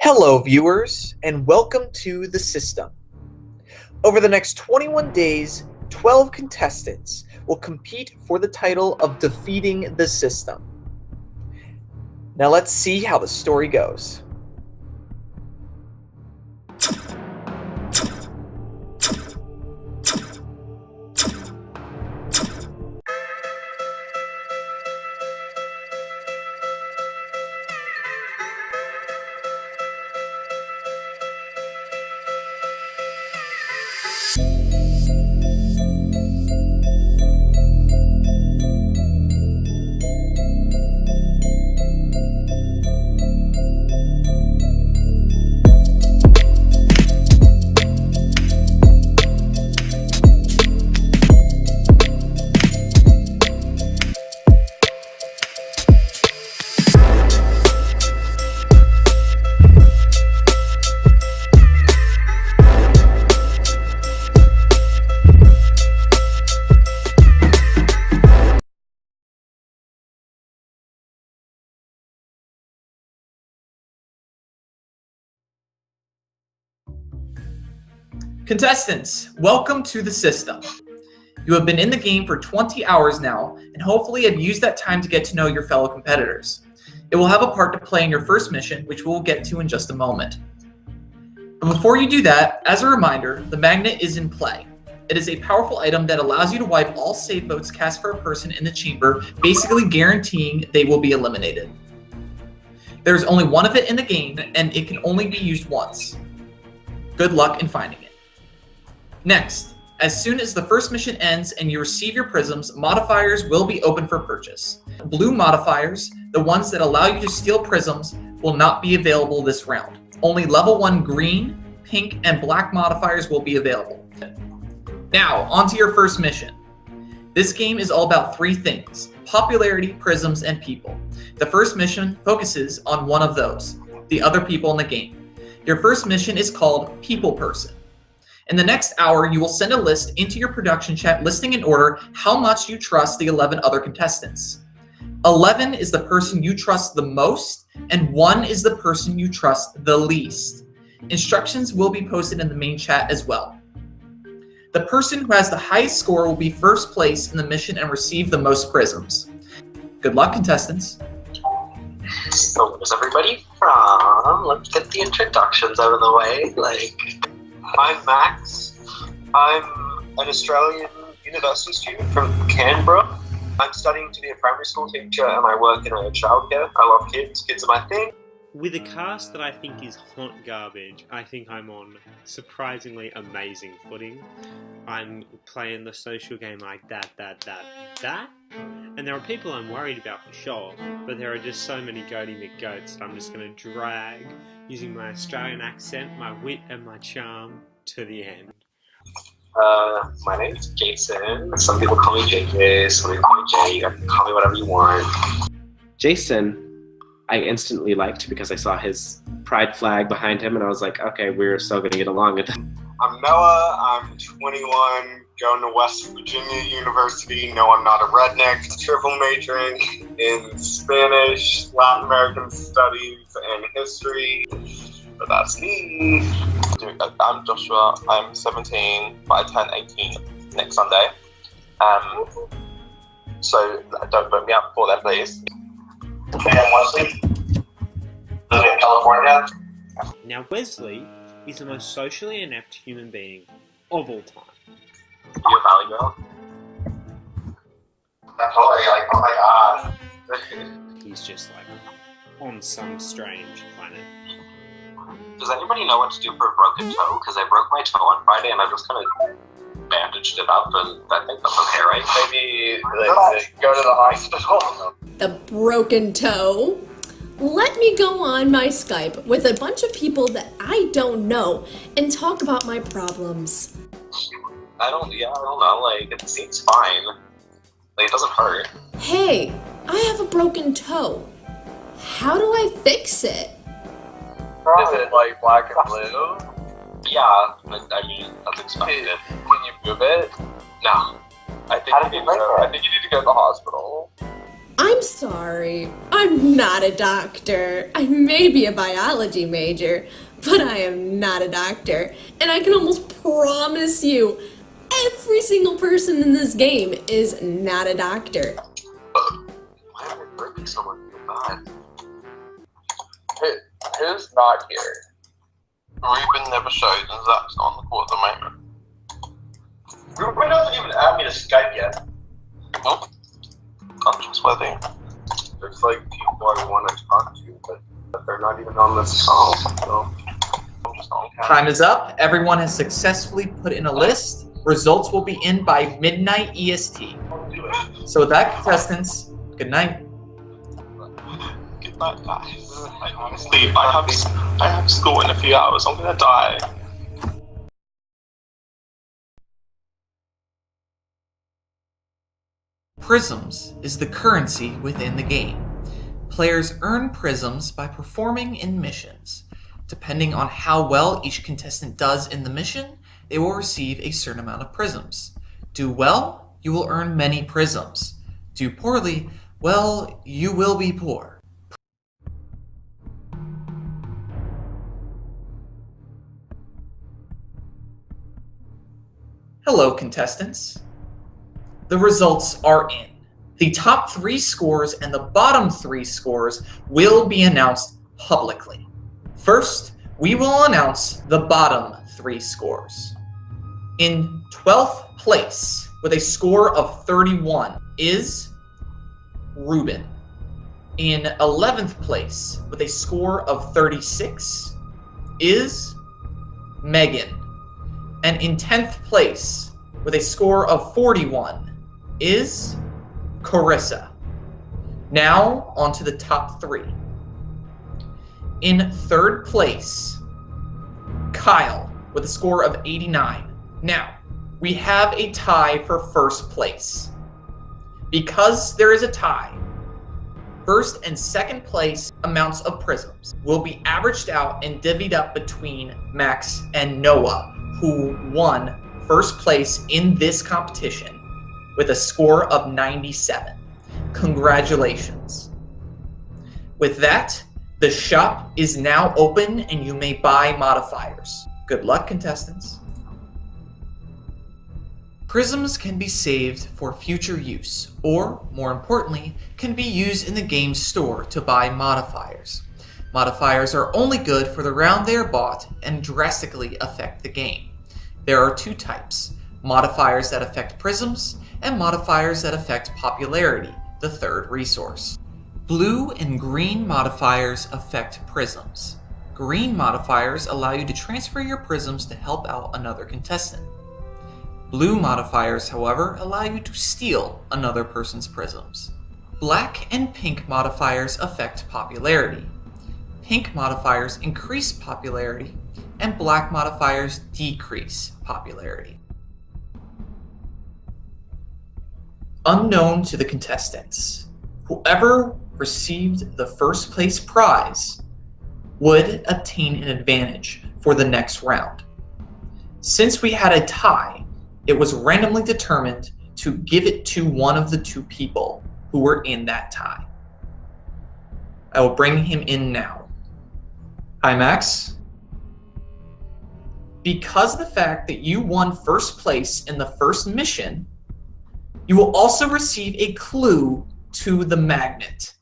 Hello, viewers, and welcome to The System. Over the next 21 days, 12 contestants will compete for the title of defeating the system. Now let's see how the story goes. Contestants, welcome to the system. You have been in the game for 20 hours now, and hopefully have used that time to get to know your fellow competitors. It will have a part to play in your first mission, which we'll get to in just a moment. But before you do that, as a reminder, the magnet is in play. It is a powerful item that allows you to wipe all save votes cast for a person in the chamber, basically guaranteeing they will be eliminated. There's only one of it in the game, and it can only be used once. Good luck in finding it. Next, as soon as the first mission ends and you receive your prisms, modifiers will be open for purchase. Blue modifiers, the ones that allow you to steal prisms, will not be available this round. Only level 1 green, pink, and black modifiers will be available. Now, on to your first mission. This game is all about 3 things: popularity, prisms, and people. The first mission focuses on one of those, the other people in the game. Your first mission is called People Person. In the next hour, you will send a list into your production chat listing in order how much you trust the 11 other contestants. 11 is the person you trust the most, and 1 is the person you trust the least. Instructions will be posted in the main chat as well. The person who has the highest score will be first place in the mission and receive the most prisms. Good luck, contestants. So where's everybody from? Let's get the introductions out of the way. I'm Max. I'm an Australian university student from Canberra. I'm studying to be a primary school teacher and I work in a childcare. I love kids. Kids are my thing. With a cast that I think is hot garbage, I think I'm on surprisingly amazing footing. I'm playing the social game like that. And there are people I'm worried about for sure, but there are just so many goaty McGoats that I'm just going to drag using my Australian accent, my wit and my charm to the end. My name's Jason. Some people call me JJ, some people call me Jay. You can call me whatever you want. Jason, I instantly liked because I saw his pride flag behind him and I was like, okay, we're still going to get along with him. I'm Noah, I'm 21, going to West Virginia University. No, I'm not a redneck. Triple majoring in Spanish, Latin American studies, and history. But that's me. I'm Joshua, I'm 17, but I turn 18 next Sunday. So don't vote me out before then, please. And Wesley, live in California. Now Wesley is the most socially inept human being of all time. You a valley girl? That's totally oh my god. He's just on some strange planet. Does anybody know what to do for a broken toe? Because I broke my toe on Friday and I just kind of bandaged it up and I think that's okay, right? Maybe go to the hospital. The broken toe. Let me go on my Skype with a bunch of people that I don't know and talk about my problems. I don't know, it seems fine. It doesn't hurt. Hey, I have a broken toe. How do I fix it? Is it black and blue? Yeah, I mean, that's expected. Can you move it? No. I think you need to go to the hospital. I'm sorry. I'm not a doctor. I may be a biology major, but I am not a doctor. And I can almost promise you, every single person in this game is not a doctor. Why am I breaking so much? God. Who's not here? Ruben never showed, and Zach's not on the call at the moment. Ruben hasn't even added me to Skype yet. Nope. Untrustworthy. There's like people I want to talk to, but they're not even on this call, so I'm just on camera. Time is up. Everyone has successfully put in a list. Results will be in by midnight EST. So with that, contestants, good night. Good night, guys. Like, honestly, I have school in a few hours. I'm gonna die. Prisms is the currency within the game. Players earn prisms by performing in missions. Depending on how well each contestant does in the mission, they will receive a certain amount of prisms. Do well, you will earn many prisms. Do poorly, well, you will be poor. Hello, contestants. The results are in. The top 3 scores and the bottom 3 scores will be announced publicly. First, we will announce the bottom 3 scores. In 12th place, with a score of 31, is Ruben. In 11th place, with a score of 36, is Megan. And in 10th place, with a score of 41, is Carissa. Now, on to the top 3. In 3rd place, Kyle, with a score of 89. Now, we have a tie for 1st place. Because there is a tie, 1st and 2nd place amounts of prisms will be averaged out and divvied up between Max and Noah, who won 1st place in this competition with a score of 97. Congratulations. With that, the shop is now open and you may buy modifiers. Good luck, contestants. Prisms can be saved for future use, or, more importantly, can be used in the game's store to buy modifiers. Modifiers are only good for the round they are bought and drastically affect the game. There are 2 types, modifiers that affect prisms and modifiers that affect popularity, the 3rd resource. Blue and green modifiers affect prisms. Green modifiers allow you to transfer your prisms to help out another contestant. Blue modifiers, however, allow you to steal another person's prisms. Black and pink modifiers affect popularity. Pink modifiers increase popularity, and black modifiers decrease popularity. Unknown to the contestants, whoever received the 1st place prize would obtain an advantage for the next round. Since we had a tie, it was randomly determined to give it to one of the 2 people who were in that tie. I will bring him in now. Hi, Max. Because of the fact that you won 1st place in the 1st mission, you will also receive a clue to the magnet.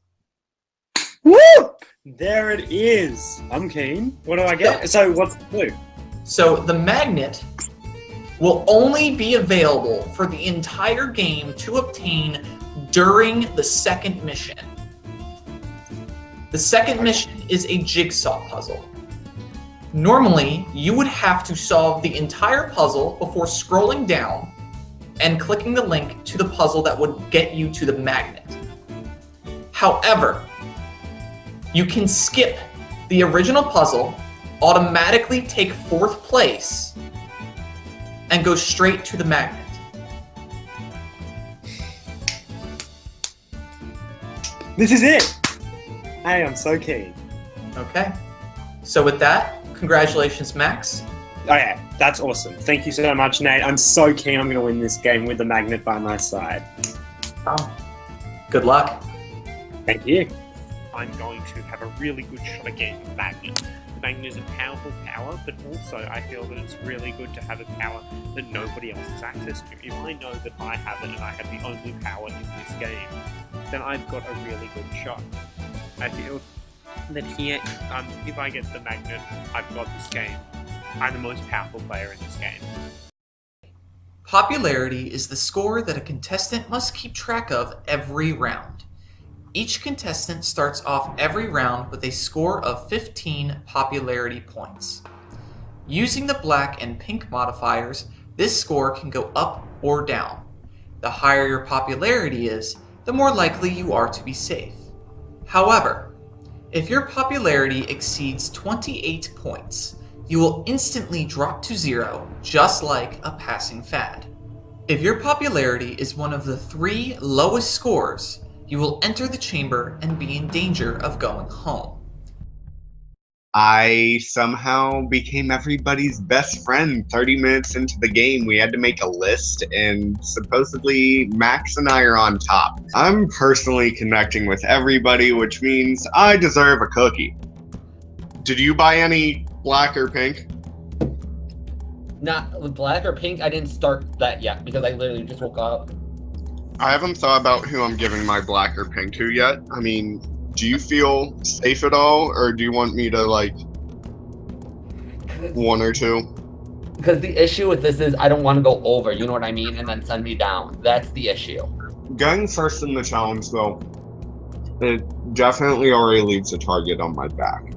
Woo! There it is. I'm keen. What do I get? So what's the clue? So the magnet will only be available for the entire game to obtain during the 2nd mission. The 2nd mission is a jigsaw puzzle. Normally, you would have to solve the entire puzzle before scrolling down and clicking the link to the puzzle that would get you to the magnet. However, you can skip the original puzzle, automatically take 4th place, and go straight to the magnet. This is it! Hey, I'm so keen. Okay. So with that, congratulations, Max. Oh yeah, that's awesome. Thank you so much, Nate. I'm so keen I'm going to win this game with the magnet by my side. Oh, good luck. Thank you. I'm going to have a really good shot at getting the magnet. The magnet is a powerful power, but also I feel that it's really good to have a power that nobody else has access to. If I know that I have it and I have the only power in this game, then I've got a really good shot. I feel that here, if I get the magnet, I've got this game. I'm the most powerful player in this game. Popularity is the score that a contestant must keep track of every round. Each contestant starts off every round with a score of 15 popularity points. Using the black and pink modifiers, this score can go up or down. The higher your popularity is, the more likely you are to be safe. However, if your popularity exceeds 28 points, you will instantly drop to 0, just like a passing fad. If your popularity is one of the 3 lowest scores, you will enter the chamber and be in danger of going home. I somehow became everybody's best friend 30 minutes into the game. We had to make a list, and supposedly Max and I are on top. I'm personally connecting with everybody, which means I deserve a cookie. Did you buy any black or pink? Not black or pink, I didn't start that yet because I literally just woke up. I haven't thought about who I'm giving my black or pink to yet. I mean, do you feel safe at all, or do you want me to, like, one or two? Because the issue with this is I don't want to go over, you know what I mean, and then send me down. That's the issue. Going first in the challenge, though, it definitely already leaves a target on my back.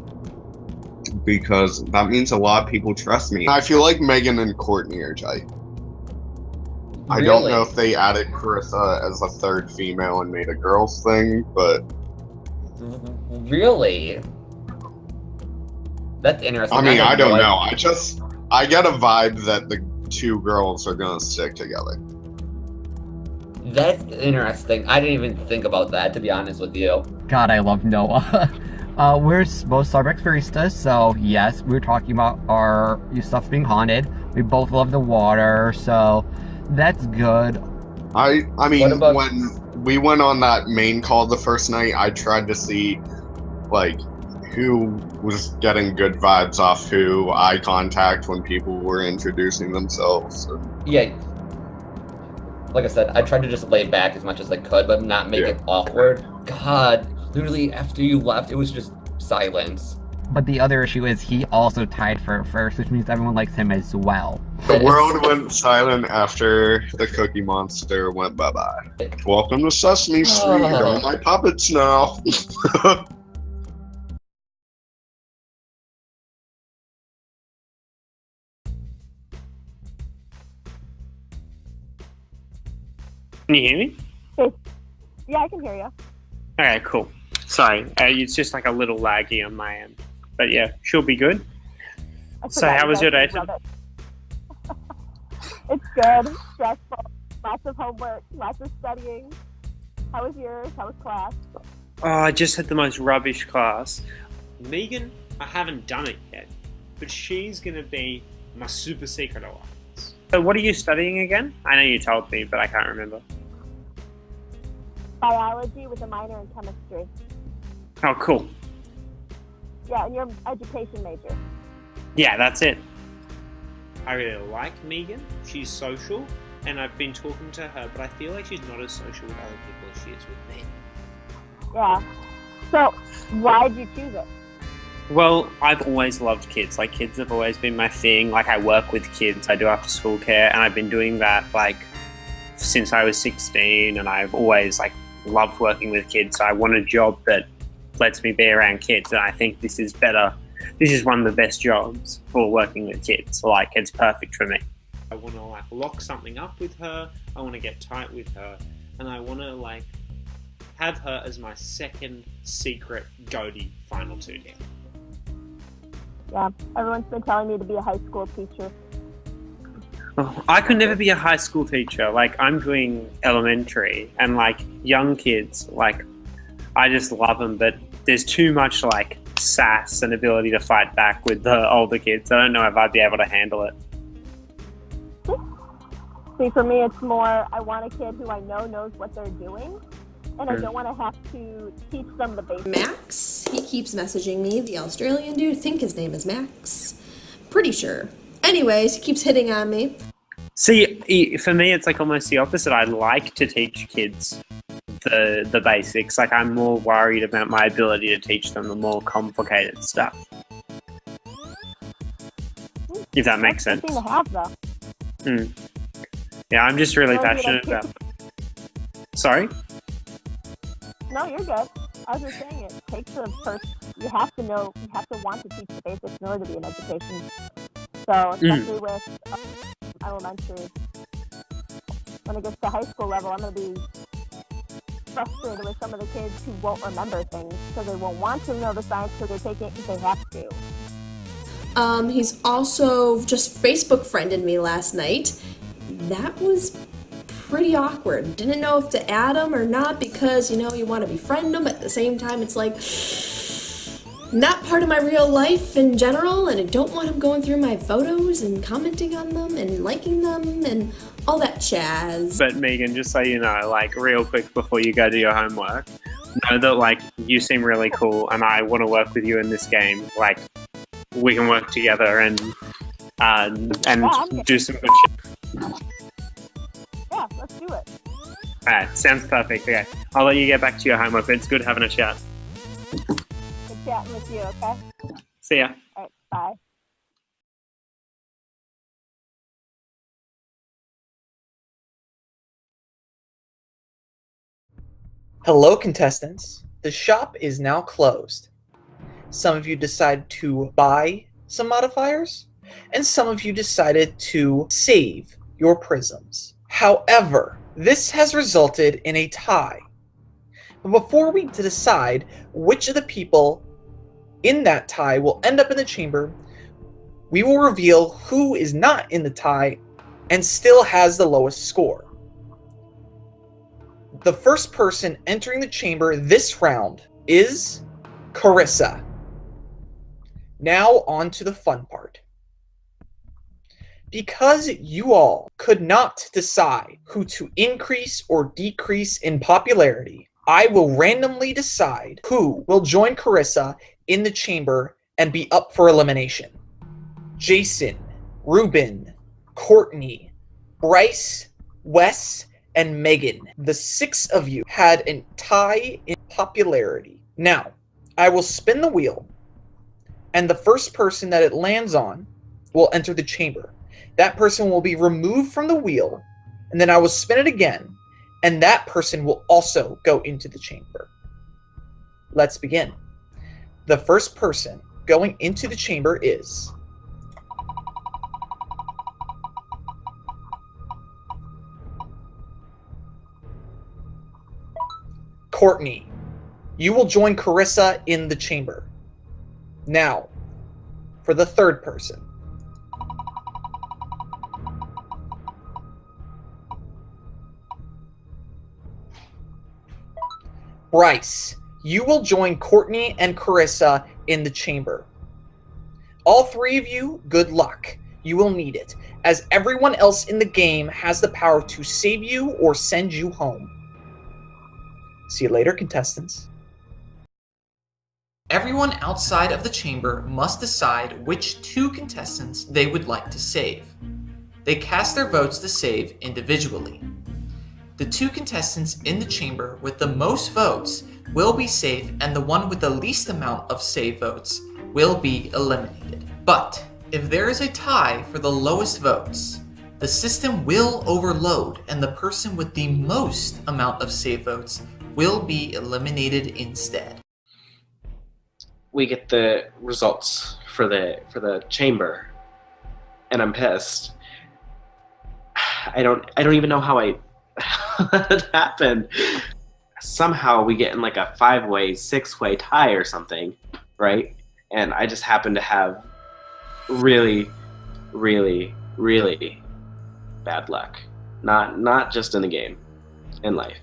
Because that means a lot of people trust me. I feel like Megan and Courtney are tight. I don't know if they added Carissa as a third female and made a girls thing, but... Really? That's interesting. I mean, I don't know. I get a vibe that the 2 girls are gonna stick together. That's interesting. I didn't even think about that, to be honest with you. God, I love Noah. We're both Starbucks baristas, so yes, we were talking about our stuff being haunted. We both love the water, so that's good. I mean, when we went on that main call the first night, I tried to see, like, who was getting good vibes off who, eye contact when people were introducing themselves. Yeah. Like I said, I tried to just lay back as much as I could, but not make it awkward. God, literally after you left, it was just silence. But the other issue is he also tied for first, which means everyone likes him as well. The world went silent after the Cookie Monster went bye-bye. Welcome to Sesame Street, all my puppets now. Can you hear me? Yeah, I can hear you. Okay, cool. Sorry, it's just like a little laggy on my end. But yeah, she'll be good. So how was your day? It's good, stressful, lots of homework, lots of studying. How was yours? How was class? Oh, I just had the most rubbish class. Megan, I haven't done it yet, but she's going to be my super secret alliance. So what are you studying again? I know you told me, but I can't remember. Biology with a minor in chemistry. Oh, cool. Yeah, and you're an education major. Yeah, that's it. I really like Megan. She's social, and I've been talking to her, but I feel like she's not as social with other people as she is with me. Yeah. So, why did you choose it? Well, I've always loved kids. Like, kids have always been my thing. Like, I work with kids. I do after school care, and I've been doing that, like, since I was 16, and I've always, like, loved working with kids. So I want a job that lets me be around kids, and I think this is better. This is one of the best jobs for working with kids. Like, it's perfect for me. I want to, like, lock something up with her. I want to get tight with her, and I want to, like, have her as my second secret goatee final 2D. Yeah, everyone's been telling me to be a high school teacher. Oh, I could never be a high school teacher. Like, I'm doing elementary, and, like, young kids, like, I just love them, but there's too much, like, sass and ability to fight back with the older kids. I don't know if I'd be able to handle it. See, for me, it's more, I want a kid who I know knows what they're doing, and I don't want to have to teach them the basics. Max, he keeps messaging me, the Australian dude. I think his name is Max. Pretty sure. Anyways, he keeps hitting on me. See, for me, it's like almost the opposite. I like to teach kids the basics. Like, I'm more worried about my ability to teach them the more complicated stuff. If that makes sense. That's the thing to have, though. Yeah, I'm just really No, passionate you don't about. Sorry? No, you're good. I was just saying it takes a person. You have to want to teach the basics in order to be in education. So, especially with elementary, when it gets to high school level, I'm going to be frustrated with some of the kids who won't remember things, so they won't want to know the science, so they take it because they have to. He's also just Facebook friended me last night. That was pretty awkward. Didn't know if to add him or not because, you want to befriend him, but at the same time it's like not part of my real life in general, and I don't want him going through my photos and commenting on them and liking them and all that jazz. But Megan, just so you know, like, real quick before you go do your homework, know that, like, you seem really cool and I want to work with you in this game. Like, we can work together and do some good shit. Yeah, let's do it. Alright, sounds perfect. Okay, I'll let you get back to your homework. It's good having a chat. Good chatting with you, okay? See ya. All right, bye. Hello, contestants. The shop is now closed. Some of you decided to buy some modifiers, and some of you decided to save your prisms. However, this has resulted in a tie. But before we decide which of the people in that tie will end up in the chamber, we will reveal who is not in the tie and still has the lowest score. The first person entering the chamber this round is Carissa. Now on to the fun part. Because you all could not decide who to increase or decrease in popularity, I will randomly decide who will join Carissa in the chamber and be up for elimination. Jason, Ruben, Courtney, Bryce, Wes, and Megan. The 6 of you had a tie in popularity. Now, I will spin the wheel, and the first person that it lands on will enter the chamber. That person will be removed from the wheel, and then I will spin it again, and that person will also go into the chamber. Let's begin. The first person going into the chamber is Courtney. You will join Carissa in the chamber. Now, for the third person. Bryce, you will join Courtney and Carissa in the chamber. All 3 of you, good luck. You will need it, as everyone else in the game has the power to save you or send you home. See you later, contestants. Everyone outside of the chamber must decide which 2 contestants they would like to save. They cast their votes to save individually. The 2 contestants in the chamber with the most votes will be safe, and the one with the least amount of save votes will be eliminated. But if there is a tie for the lowest votes, the system will overload, and the person with the most amount of save votes will be eliminated instead. We get the results for the chamber, and I'm pissed. I don't even know how that happened. Somehow we get in like a 5-way, 6-way tie or something, right? And I just happen to have really, really, really bad luck. Not just in the game, in life.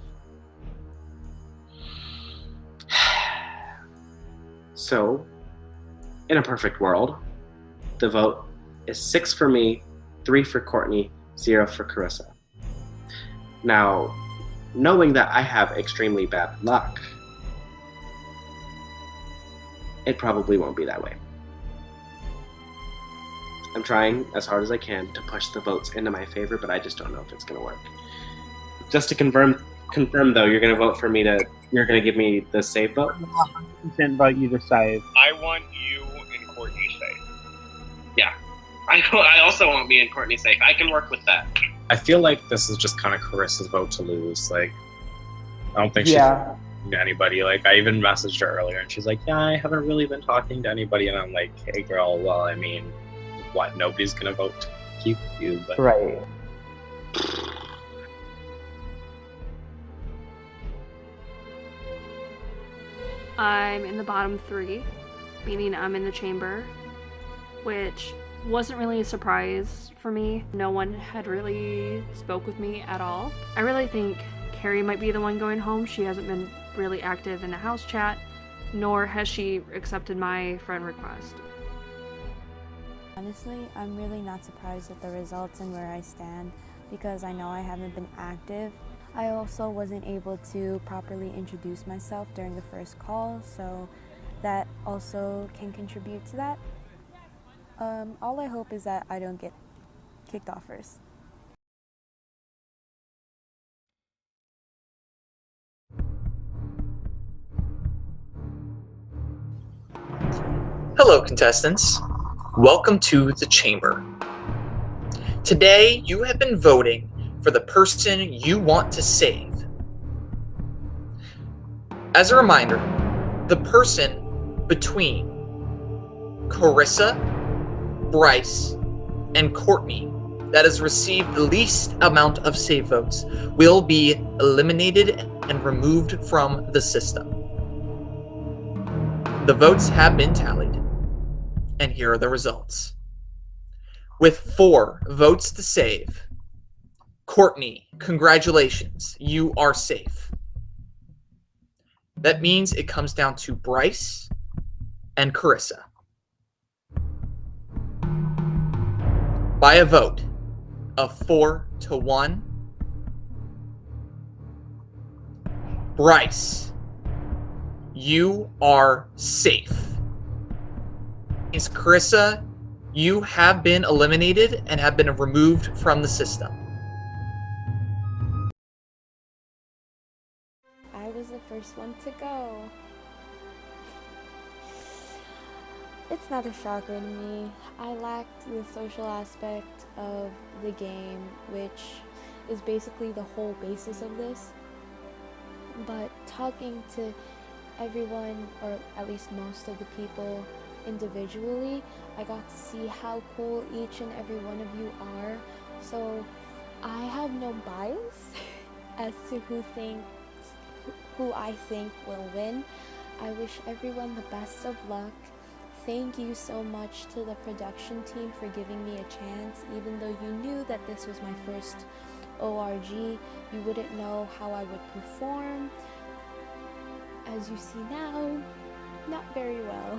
So, in a perfect world, the vote is 6 for me, 3 for Courtney, 0 for Carissa. Now, knowing that I have extremely bad luck, it probably won't be that way. I'm trying as hard as I can to push the votes into my favor, but I just don't know if it's going to work. Just to confirm though, you're going to vote for me you're going to give me the save vote? 100% vote you to save. I want you and Courtney safe. Yeah. I also want me and Courtney safe. I can work with that. I feel like this is just kind of Carissa's vote to lose. Like, I don't think she's talking to anybody. Like, I even messaged her earlier, and she's like, yeah, I haven't really been talking to anybody. And I'm like, hey, girl, well, I mean, what? Nobody's going to vote to keep you. But... Right. I'm in the bottom 3, meaning I'm in the chamber, which wasn't really a surprise for me. No one had really spoke with me at all. I really think Carrie might be the one going home. She hasn't been really active in the house chat, nor has she accepted my friend request. Honestly, I'm really not surprised at the results and where I stand because I know I haven't been active. I also wasn't able to properly introduce myself during the first call, so that also can contribute to that. All I hope is that I don't get kicked off first. Hello, contestants. Welcome to the chamber. Today, you have been voting for the person you want to save. As a reminder, the person between Carissa, Bryce, and Courtney that has received the least amount of save votes will be eliminated and removed from the system. The votes have been tallied, and here are the results. With 4 votes to save, Courtney, congratulations, you are safe. That means it comes down to Bryce and Carissa. By a vote of 4-1, Bryce, you are safe. Means Carissa, you have been eliminated and have been removed from the system. I was the first one to go. It's not a shocker to me. I lacked the social aspect of the game, which is basically the whole basis of this. But talking to everyone, or at least most of the people individually, I got to see how cool each and every one of you are. So I have no bias as to who I think will win. I wish everyone the best of luck. Thank you so much to the production team for giving me a chance. Even though you knew that this was my first ORG, you wouldn't know how I would perform. As you see now, not very well.